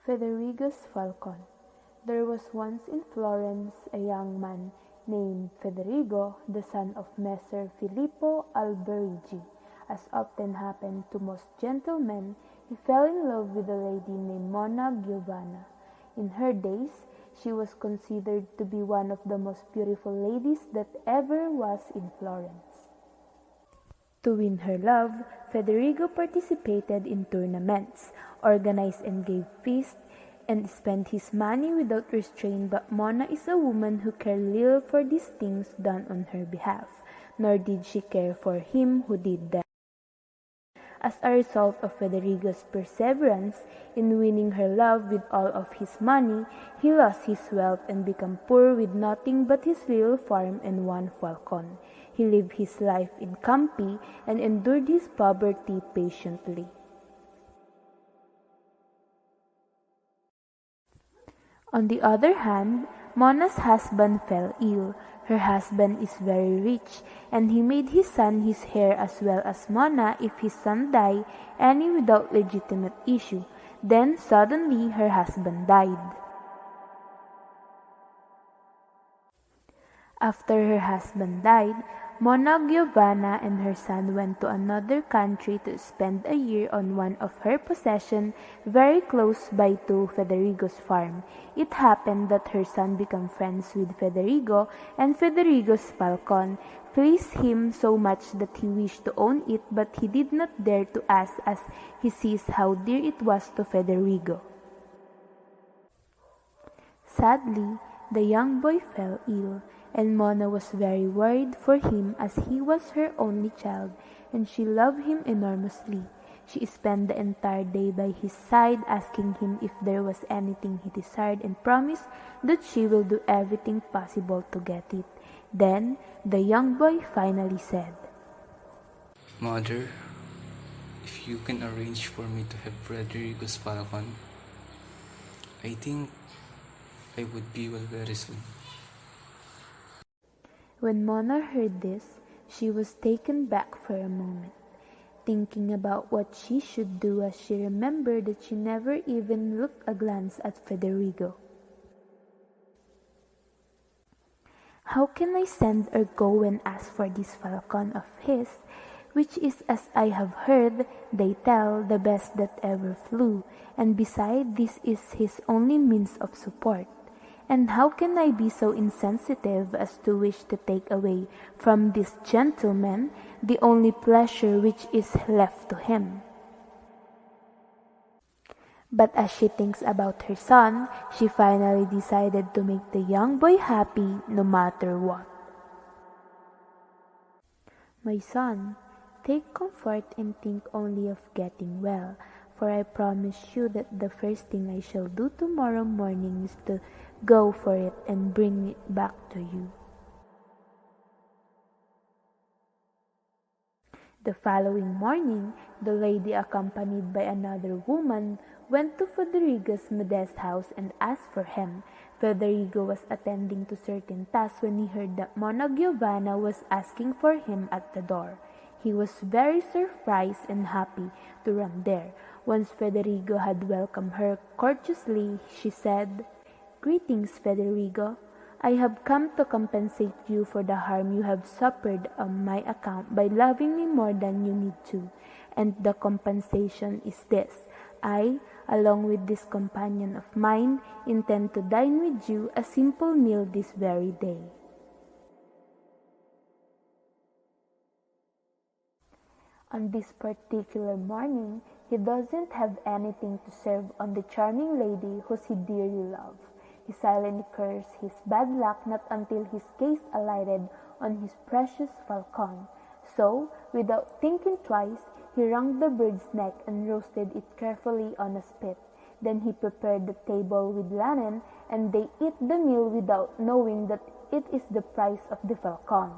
Federigo'S Falcon. There was once in Florence a young man named Federigo, the son of Messer Filippo Alberigi. As often happened to most gentlemen, he fell in love with a lady named Monna Giovanna. In her days, she was considered to be one of the most beautiful ladies that ever was in Florence. To win her love, Federigo participated in tournaments, organized and gave feasts, and spent his money without restraint. But Monna is a woman who cared little for these things done on her behalf, nor did she care for him who did them. As a result of Federigo's perseverance in winning her love with all of his money, he lost his wealth and became poor with nothing but his little farm and one falcon. He lived his life in Campi and endured his poverty patiently. On the other hand, Monna's husband fell ill. Her husband is very rich, and he made his son his heir as well as Monna if his son died any without legitimate issue. Then suddenly her husband died. After her husband died, Monna Giovanna and her son went to another country to spend a year on one of her possessions very close by to Federigo's farm. It happened that her son became friends with Federigo, and Federigo's falcon pleased him so much that he wished to own it, but he did not dare to ask as he sees how dear it was to Federigo. Sadly, the young boy fell ill, and Monna was very worried for him as he was her only child, and she loved him enormously. She spent the entire day by his side, asking him if there was anything he desired, and promised that she will do everything possible to get it. Then the young boy finally said, "Mother, if you can arrange for me to have Federigo's falcon, I think I would be well very soon." When Monna heard this, she was taken back for a moment, thinking about what she should do as she remembered that she never even looked a glance at Federigo. "How can I send or go and ask for this falcon of his, which is, as I have heard, they tell, the best that ever flew, and beside this is his only means of support? And how can I be so insensitive as to wish to take away from this gentleman the only pleasure which is left to him?" But as she thinks about her son, she finally decided to make the young boy happy no matter what. "My son, take comfort and think only of getting well, for I promise you that the first thing I shall do tomorrow morning is to go for it and bring it back to you." The following morning, the lady, accompanied by another woman, went to Federigo's modest house and asked for him. Federigo was attending to certain tasks when he heard that Monna Giovanna was asking for him at the door. He was very surprised and happy to run there. Once Federigo had welcomed her courteously, she said, "Greetings, Federigo. I have come to compensate you for the harm you have suffered on my account by loving me more than you need to. And the compensation is this. I, along with this companion of mine, intend to dine with you a simple meal this very day." On this particular morning, he doesn't have anything to serve on the charming lady whom he dearly loved. He silently cursed his bad luck not until his gaze alighted on his precious falcon. So, without thinking twice, he wrung the bird's neck and roasted it carefully on a spit. Then he prepared the table with linen, and they ate the meal without knowing that it is the price of the falcon.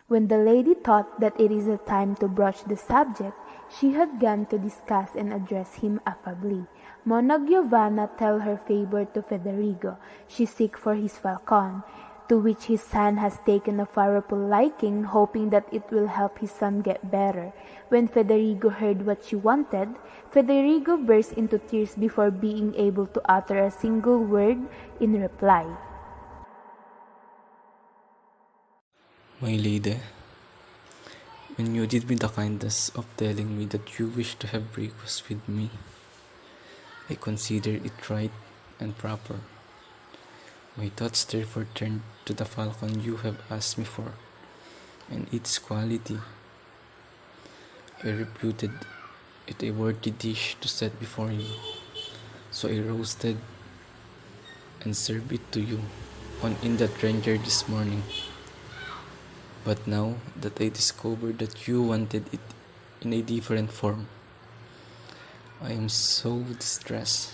When the lady thought that it is a time to broach the subject, she had gone to discuss and address him affably. Monna Giovanna tell her favor to Federigo. She seek for his falcon. to which his son has taken a powerful liking, hoping that it will help his son get better. When Federigo heard what she wanted, Federigo burst into tears before being able to utter a single word in reply. My lady, when you did me the kindness of telling me that you wish to have breakfast with me, I consider it right and proper. My thoughts therefore turned to the falcon you have asked me for, and its quality. I reputed it a worthy dish to set before you, so I roasted and served it to you in that render this morning. But now that I discovered that you wanted it in a different form, I am so distressed,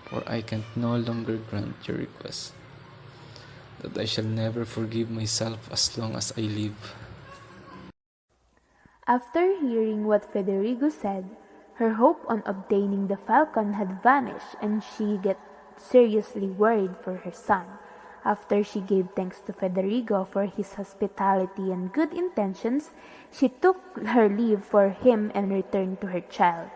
for I can no longer grant your request, that I shall never forgive myself as long as I live. After hearing what Federigo said, her hope on obtaining the falcon had vanished, and she got seriously worried for her son. After she gave thanks to Federigo for his hospitality and good intentions, she took her leave for him and returned to her child.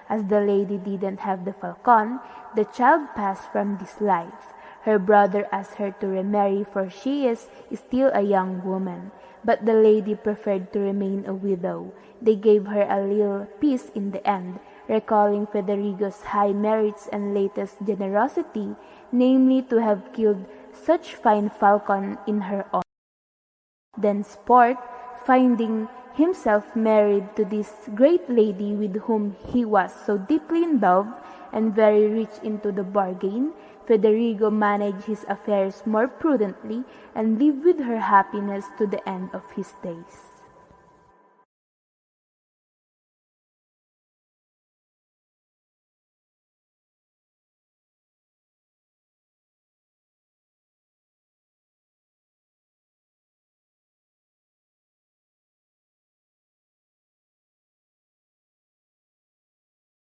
As the lady didn't have the falcon, the child passed from this life. Her brother asked her to remarry, for she is still a young woman, but the lady preferred to remain a widow. They gave her a little peace in the end, recalling Federigo's high merits and latest generosity, namely to have killed such fine falcon in her honor. Then Sport, finding himself married to this great lady with whom he was so deeply in love and very rich into the bargain, Federigo managed his affairs more prudently and lived with her happiness to the end of his days.